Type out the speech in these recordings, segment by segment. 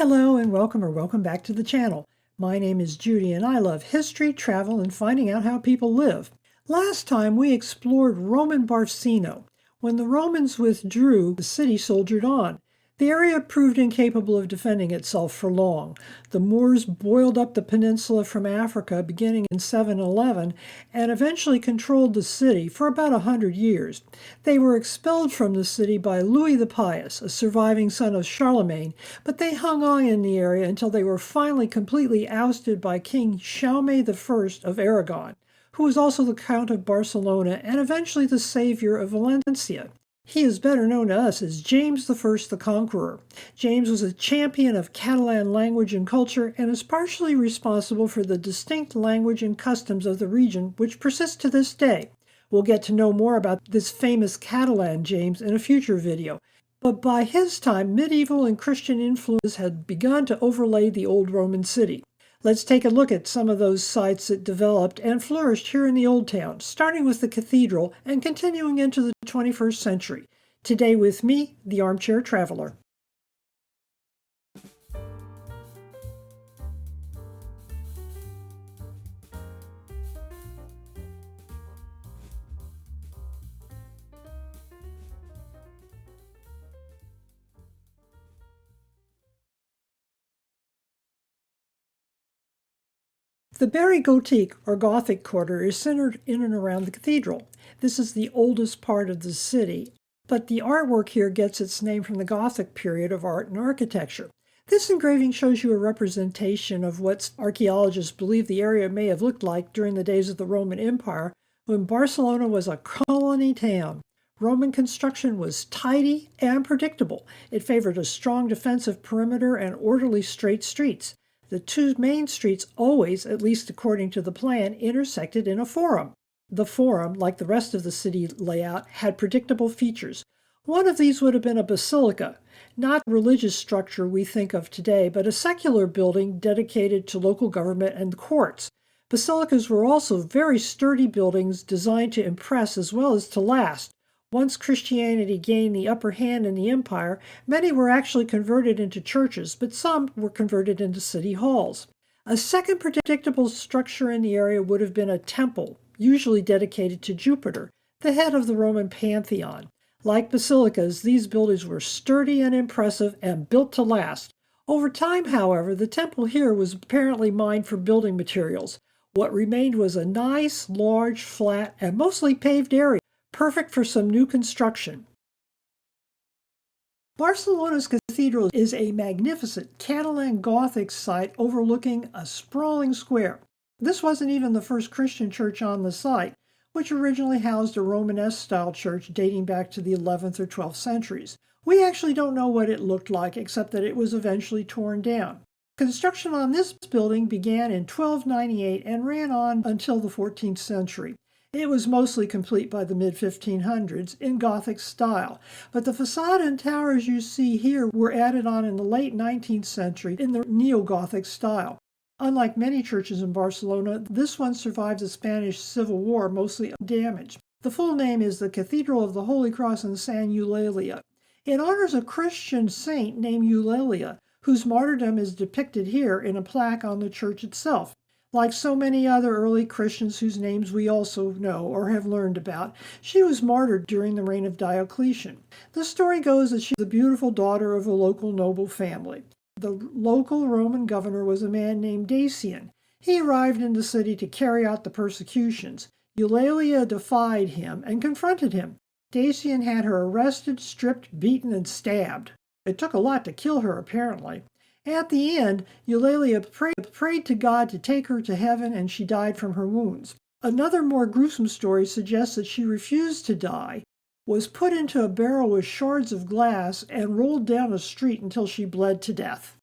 Hello and welcome back to the channel. My name is Judy and I love history, travel, and finding out how people live. Last time we explored Roman Barcino. When the Romans withdrew, the city soldiered on. The area proved incapable of defending itself for long. The Moors boiled up the peninsula from Africa beginning in 711 and eventually controlled the city for about 100 years. They were expelled from the city by Louis the Pious, a surviving son of Charlemagne, but they hung on in the area until they were finally completely ousted by King Jaume I of Aragon, who was also the Count of Barcelona and eventually the savior of Valencia. He is better known to us as James I the Conqueror. James was a champion of Catalan language and culture and is partially responsible for the distinct language and customs of the region, which persist to this day. We'll get to know more about this famous Catalan James in a future video. But by his time, medieval and Christian influence had begun to overlay the old Roman city. Let's take a look at some of those sites that developed and flourished here in the Old Town, starting with the cathedral and continuing into the 21st century. Today with me, the Armchair Traveler. The Barry Gothique, or Gothic quarter, is centered in and around the cathedral. This is the oldest part of the city, but the artwork here gets its name from the Gothic period of art and architecture. This engraving shows you a representation of what archaeologists believe the area may have looked like during the days of the Roman Empire, when Barcelona was a colony town. Roman construction was tidy and predictable. It favored a strong defensive perimeter and orderly straight streets. The two main streets always, at least according to the plan, intersected in a forum. The forum, like the rest of the city layout, had predictable features. One of these would have been a basilica, not a religious structure we think of today, but a secular building dedicated to local government and the courts. Basilicas were also very sturdy buildings designed to impress as well as to last. Once Christianity gained the upper hand in the empire, many were actually converted into churches, but some were converted into city halls. A second predictable structure in the area would have been a temple, usually dedicated to Jupiter, the head of the Roman pantheon. Like basilicas, these buildings were sturdy and impressive and built to last. Over time, however, the temple here was apparently mined for building materials. What remained was a nice, large, flat, and mostly paved area, perfect for some new construction. Barcelona's cathedral is a magnificent Catalan Gothic site overlooking a sprawling square. This wasn't even the first Christian church on the site, which originally housed a Romanesque-style church dating back to the 11th or 12th centuries. We actually don't know what it looked like, except that it was eventually torn down. Construction on this building began in 1298 and ran on until the 14th century. It was mostly complete by the mid-1500s in Gothic style, but the facade and towers you see here were added on in the late 19th century in the neo-Gothic style. Unlike many churches in Barcelona, this one survived the Spanish Civil War mostly undamaged. The full name is the Cathedral of the Holy Cross in San Eulalia. It honors a Christian saint named Eulalia, whose martyrdom is depicted here in a plaque on the church itself. Like so many other early Christians whose names we also know or have learned about, she was martyred during the reign of Diocletian. The story goes that she was the beautiful daughter of a local noble family. The local Roman governor was a man named Dacian. He arrived in the city to carry out the persecutions. Eulalia defied him and confronted him. Dacian had her arrested, stripped, beaten, and stabbed. It took a lot to kill her, apparently. At the end, Eulalia prayed to God to take her to heaven, and she died from her wounds. Another more gruesome story suggests that she refused to die, was put into a barrel with shards of glass, and rolled down a street until she bled to death.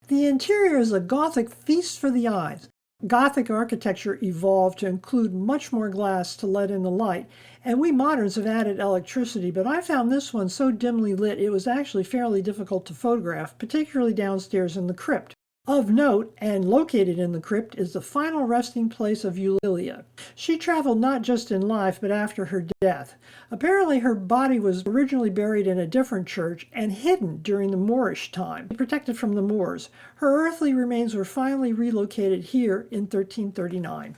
The interior is a Gothic feast for the eyes. Gothic architecture evolved to include much more glass to let in the light, and we moderns have added electricity, but I found this one so dimly lit it was actually fairly difficult to photograph, particularly downstairs in the crypt. Of note, and located in the crypt, is the final resting place of Eulalia. She traveled not just in life, but after her death. Apparently her body was originally buried in a different church and hidden during the Moorish time, protected from the Moors. Her earthly remains were finally relocated here in 1339.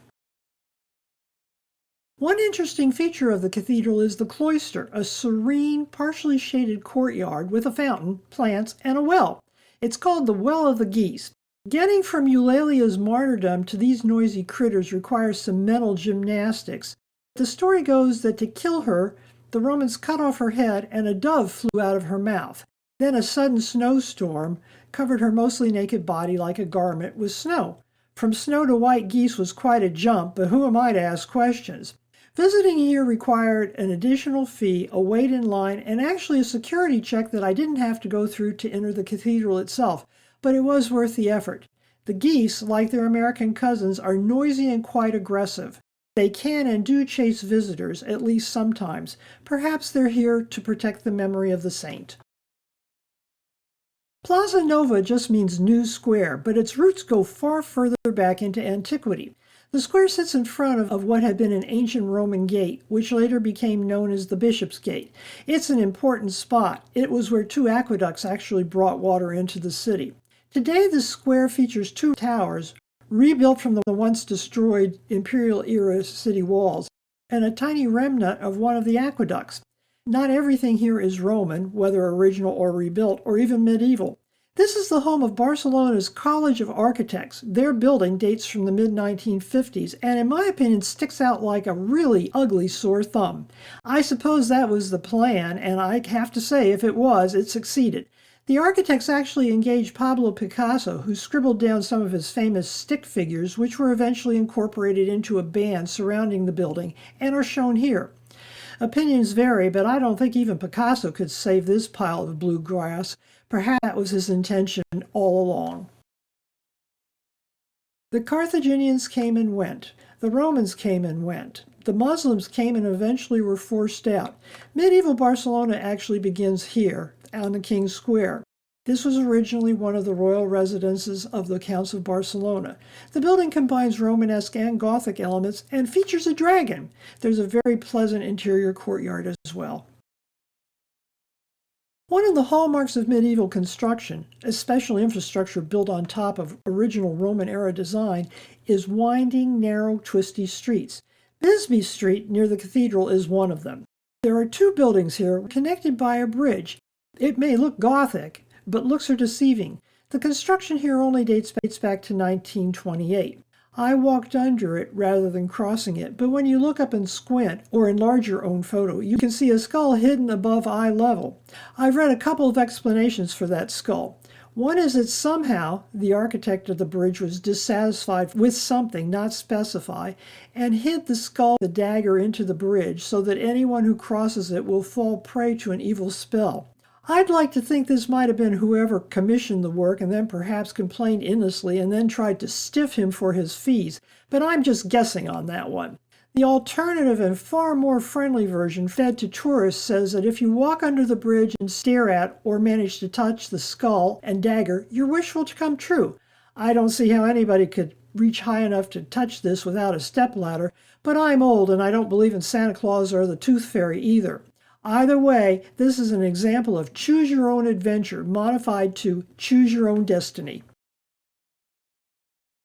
One interesting feature of the cathedral is the cloister, a serene, partially shaded courtyard with a fountain, plants, and a well. It's called the Well of the Geese. Getting from Eulalia's martyrdom to these noisy critters requires some mental gymnastics. The story goes that to kill her, the Romans cut off her head and a dove flew out of her mouth. Then a sudden snowstorm covered her mostly naked body like a garment with snow. From snow to white geese was quite a jump, but who am I to ask questions? Visiting here required an additional fee, a wait in line, and actually a security check that I didn't have to go through to enter the cathedral itself, but it was worth the effort. The geese, like their American cousins, are noisy and quite aggressive. They can and do chase visitors, at least sometimes. Perhaps they're here to protect the memory of the saint. Plaza Nova just means new square, but its roots go far further back into antiquity. The square sits in front of what had been an ancient Roman gate, which later became known as the Bishop's Gate. It's an important spot. It was where two aqueducts actually brought water into the city. Today, the square features two towers, rebuilt from the once destroyed imperial-era city walls, and a tiny remnant of one of the aqueducts. Not everything here is Roman, whether original or rebuilt, or even medieval. This is the home of Barcelona's College of Architects. Their building dates from the mid-1950s, and in my opinion sticks out like a really ugly sore thumb. I suppose that was the plan, and I have to say, if it was, it succeeded. The architects actually engaged Pablo Picasso, who scribbled down some of his famous stick figures, which were eventually incorporated into a band surrounding the building, and are shown here. Opinions vary, but I don't think even Picasso could save this pile of blue grass. Perhaps that was his intention all along. The Carthaginians came and went. The Romans came and went. The Muslims came and eventually were forced out. Medieval Barcelona actually begins here, on the King's Square. This was originally one of the royal residences of the Counts of Barcelona. The building combines Romanesque and Gothic elements and features a dragon. There's a very pleasant interior courtyard as well. One of the hallmarks of medieval construction, especially infrastructure built on top of original Roman-era design, is winding, narrow, twisty streets. Bisbee Street near the cathedral is one of them. There are two buildings here connected by a bridge. It may look Gothic, but looks are deceiving. The construction here only dates back to 1928. I walked under it rather than crossing it, but when you look up and squint, or enlarge your own photo, you can see a skull hidden above eye level. I've read a couple of explanations for that skull. One is that somehow the architect of the bridge was dissatisfied with something not specified and hid the skull, the dagger, into the bridge so that anyone who crosses it will fall prey to an evil spell. I'd like to think this might have been whoever commissioned the work and then perhaps complained endlessly and then tried to stiff him for his fees, but I'm just guessing on that one. The alternative and far more friendly version fed to tourists says that if you walk under the bridge and stare at or manage to touch the skull and dagger, your wish will come true. I don't see how anybody could reach high enough to touch this without a stepladder, but I'm old and I don't believe in Santa Claus or the Tooth Fairy either. Either way, this is an example of choose your own adventure modified to choose your own destiny.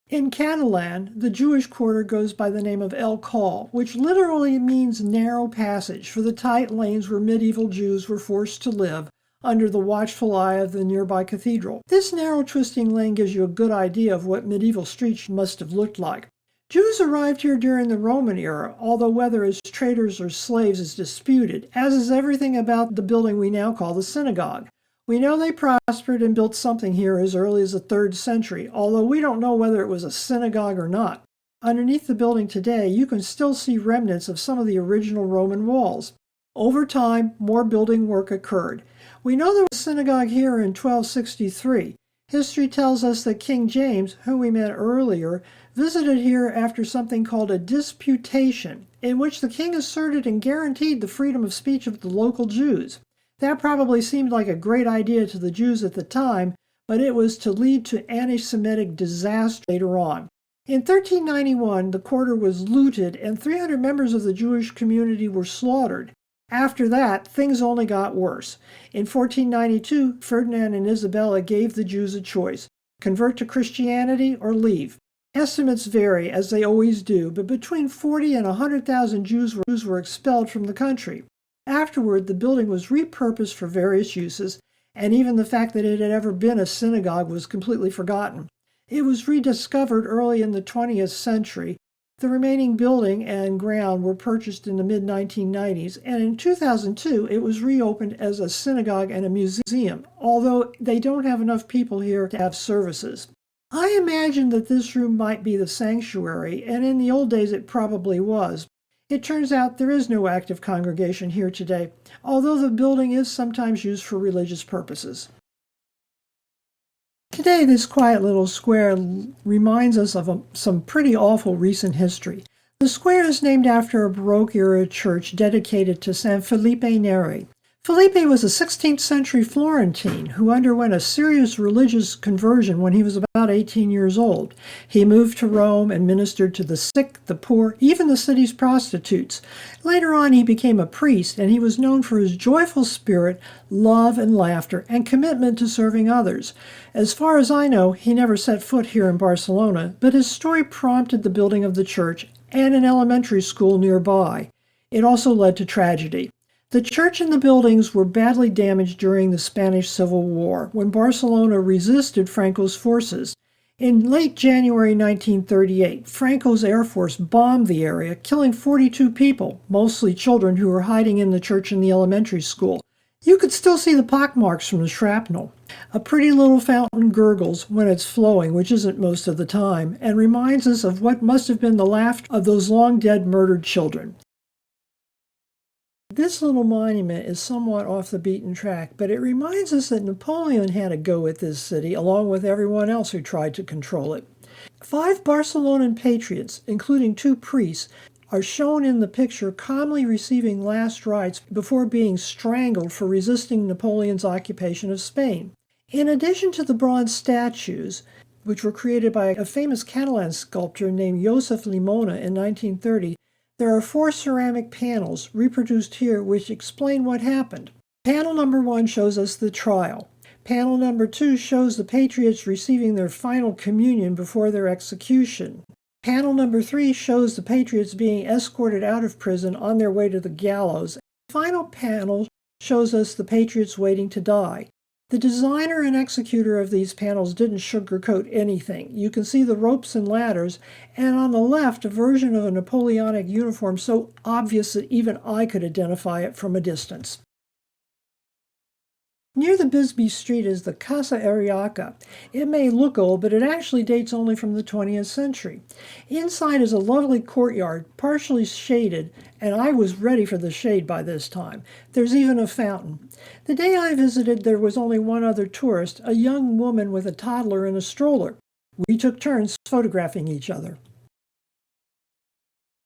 In Catalan, the Jewish quarter goes by the name of El Call, which literally means narrow passage for the tight lanes where medieval Jews were forced to live under the watchful eye of the nearby cathedral. This narrow twisting lane gives you a good idea of what medieval streets must have looked like. Jews arrived here during the Roman era, although whether as traders or slaves is disputed, as is everything about the building we now call the synagogue. We know they prospered and built something here as early as the 3rd century, although we don't know whether it was a synagogue or not. Underneath the building today, you can still see remnants of some of the original Roman walls. Over time, more building work occurred. We know there was a synagogue here in 1263. History tells us that King James, whom we met earlier, visited here after something called a disputation, in which the king asserted and guaranteed the freedom of speech of the local Jews. That probably seemed like a great idea to the Jews at the time, but it was to lead to anti-Semitic disaster later on. In 1391, the quarter was looted and 300 members of the Jewish community were slaughtered. After that, things only got worse. In 1492, Ferdinand and Isabella gave the Jews a choice: convert to Christianity or leave. Estimates vary, as they always do, but between 40 and 100,000 Jews were expelled from the country. Afterward, the building was repurposed for various uses, and even the fact that it had ever been a synagogue was completely forgotten. It was rediscovered early in the 20th century. The remaining building and ground were purchased in the mid-1990s, and in 2002 it was reopened as a synagogue and a museum, although they don't have enough people here to have services. I imagine that this room might be the sanctuary, and in the old days it probably was. It turns out there is no active congregation here today, although the building is sometimes used for religious purposes. Today, this quiet little square reminds us of some pretty awful recent history. The square is named after a Baroque-era church dedicated to San Felipe Neri. Felipe was a 16th century Florentine who underwent a serious religious conversion when he was about 18 years old. He moved to Rome and ministered to the sick, the poor, even the city's prostitutes. Later on, he became a priest, and he was known for his joyful spirit, love and laughter, and commitment to serving others. As far as I know, he never set foot here in Barcelona, but his story prompted the building of the church and an elementary school nearby. It also led to tragedy. The church and the buildings were badly damaged during the Spanish Civil War, when Barcelona resisted Franco's forces. In late January 1938, Franco's Air Force bombed the area, killing 42 people, mostly children who were hiding in the church and the elementary school. You could still see the pockmarks from the shrapnel. A pretty little fountain gurgles when it's flowing, which isn't most of the time, and reminds us of what must have been the laughter of those long-dead murdered children. This little monument is somewhat off the beaten track, but it reminds us that Napoleon had a go at this city, along with everyone else who tried to control it. 5 Barcelonan patriots, including 2 priests, are shown in the picture calmly receiving last rites before being strangled for resisting Napoleon's occupation of Spain. In addition to the bronze statues, which were created by a famous Catalan sculptor named Josep Llimona in 1930, there are 4 ceramic panels reproduced here which explain what happened. Panel number 1 shows us the trial. Panel number 2 shows the patriots receiving their final communion before their execution. Panel number 3 shows the patriots being escorted out of prison on their way to the gallows. The final panel shows us the patriots waiting to die. The designer and executor of these panels didn't sugarcoat anything. You can see the ropes and ladders, and on the left, a version of a Napoleonic uniform so obvious that even I could identify it from a distance. Near the Bisbee Street is the Casa Ariaca. It may look old, but it actually dates only from the 20th century. Inside is a lovely courtyard, partially shaded, and I was ready for the shade by this time. There's even a fountain. The day I visited, there was only one other tourist, a young woman with a toddler in a stroller. We took turns photographing each other.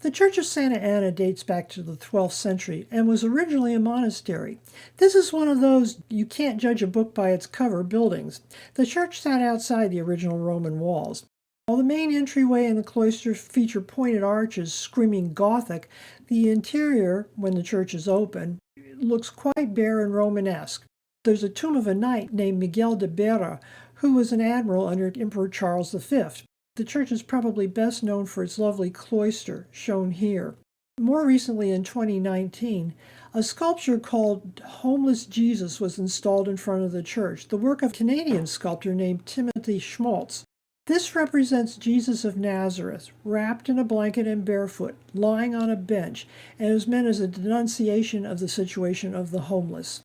The Church of Santa Anna dates back to the 12th century and was originally a monastery. This is one of those you can't judge a book by its cover buildings. The church sat outside the original Roman walls. While the main entryway and the cloister feature pointed arches screaming Gothic, the interior, when the church is open, looks quite bare and Romanesque. There's a tomb of a knight named Miguel de Berra, who was an admiral under Emperor Charles V. The church is probably best known for its lovely cloister, shown here. More recently, in 2019, a sculpture called Homeless Jesus was installed in front of the church, the work of a Canadian sculptor named Timothy Schmaltz. This represents Jesus of Nazareth, wrapped in a blanket and barefoot, lying on a bench, and is meant as a denunciation of the situation of the homeless.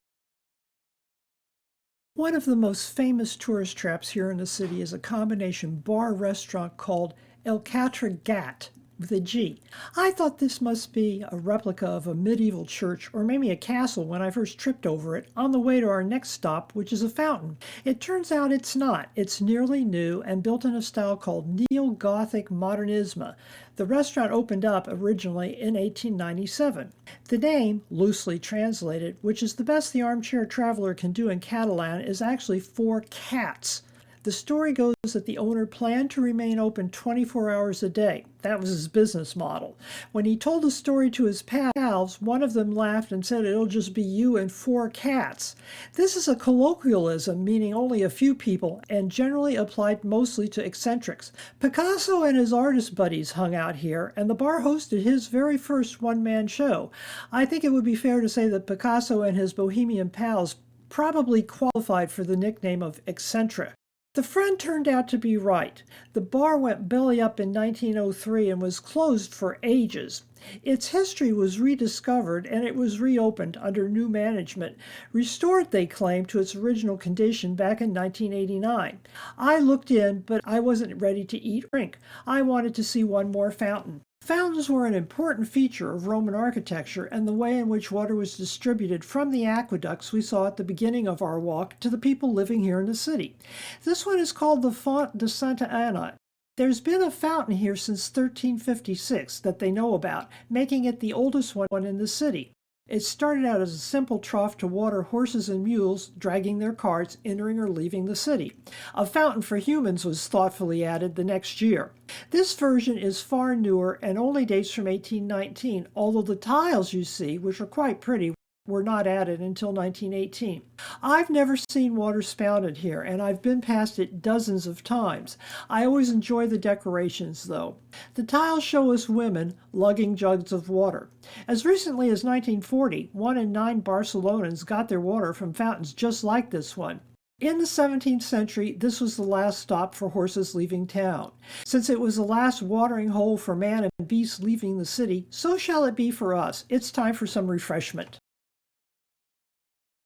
One of the most famous tourist traps here in the city is a combination bar-restaurant called El Quatre Gat. with a G. I thought this must be a replica of a medieval church or maybe a castle when I first tripped over it on the way to our next stop, which is a fountain. It turns out it's not. It's nearly new and built in a style called Neo-Gothic Modernisme. The restaurant opened up originally in 1897. The name, loosely translated, which is the best the armchair traveler can do in Catalan, is actually for cats. The story goes that the owner planned to remain open 24 hours a day. That was his business model. When he told the story to his pals, one of them laughed and said, "It'll just be you and 4 cats." This is a colloquialism meaning only a few people and generally applied mostly to eccentrics. Picasso and his artist buddies hung out here, and the bar hosted his very first one-man show. I think it would be fair to say that Picasso and his bohemian pals probably qualified for the nickname of eccentric. The friend turned out to be right. The bar went belly up in 1903 and was closed for ages. Its history was rediscovered and it was reopened under new management, restored, they claim, to its original condition back in 1989. I looked in, but I wasn't ready to eat or drink. I wanted to see one more fountain. Fountains were an important feature of Roman architecture and the way in which water was distributed from the aqueducts we saw at the beginning of our walk to the people living here in the city. This one is called the Font de Santa Anna. There's been a fountain here since 1356 that they know about, making it the oldest one in the city. It started out as a simple trough to water horses and mules dragging their carts, entering or leaving the city. A fountain for humans was thoughtfully added the next year. This version is far newer and only dates from 1819, although the tiles you see, which are quite pretty, were not added until 1918. I've never seen water spouted here, and I've been past it dozens of times. I always enjoy the decorations, though. The tiles show us women lugging jugs of water. As recently as 1940, 1 in 9 Barcelonans got their water from fountains just like this one. In the 17th century, this was the last stop for horses leaving town. Since it was the last watering hole for man and beast leaving the city, so shall it be for us. It's time for some refreshment.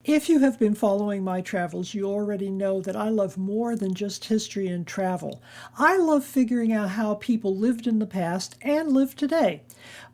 If you have been following my travels, you already know that I love more than just history and travel. I love figuring out how people lived in the past and live today.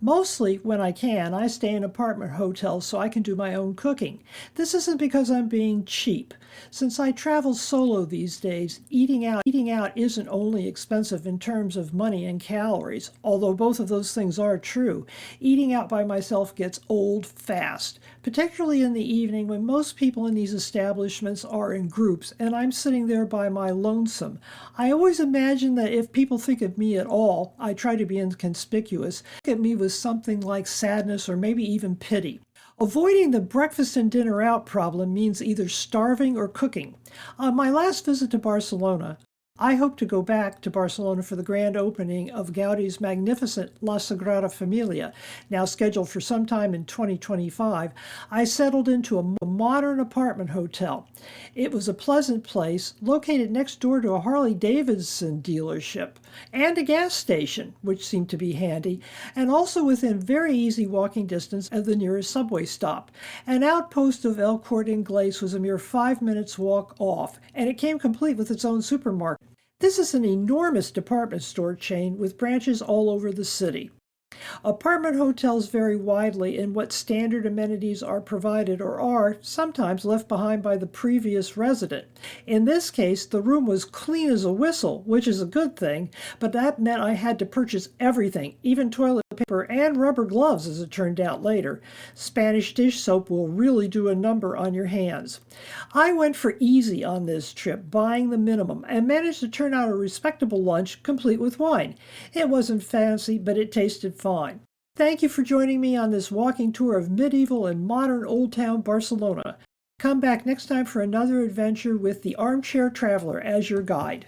Mostly, when I can, I stay in apartment hotels so I can do my own cooking. This isn't because I'm being cheap. Since I travel solo these days, eating out isn't only expensive in terms of money and calories, although both of those things are true. Eating out by myself gets old fast, particularly in the evening when most people in these establishments are in groups and I'm sitting there by my lonesome. I always imagine that if people think of me at all, I try to be inconspicuous, look at me with something like sadness or maybe even pity. Avoiding the breakfast and dinner out problem means either starving or cooking. On my last visit to Barcelona, I hope to go back to Barcelona for the grand opening of Gaudi's magnificent La Sagrada Familia, now scheduled for sometime in 2025. I settled into a modern apartment hotel. It was a pleasant place, located next door to a Harley-Davidson dealership and a gas station, which seemed to be handy, and also within very easy walking distance of the nearest subway stop. An outpost of El Corte Inglés was a mere 5 minutes walk off, and it came complete with its own supermarket. This is an enormous department store chain with branches all over the city. Apartment hotels vary widely in what standard amenities are provided or are sometimes left behind by the previous resident. In this case, the room was clean as a whistle, which is a good thing, but that meant I had to purchase everything, even toilet paper and rubber gloves, as it turned out later. Spanish dish soap will really do a number on your hands. I went for easy on this trip, buying the minimum, and managed to turn out a respectable lunch complete with wine. It wasn't fancy, but it tasted fine. Thank you for joining me on this walking tour of medieval and modern Old Town Barcelona. Come back next time for another adventure with the Armchair Traveler as your guide.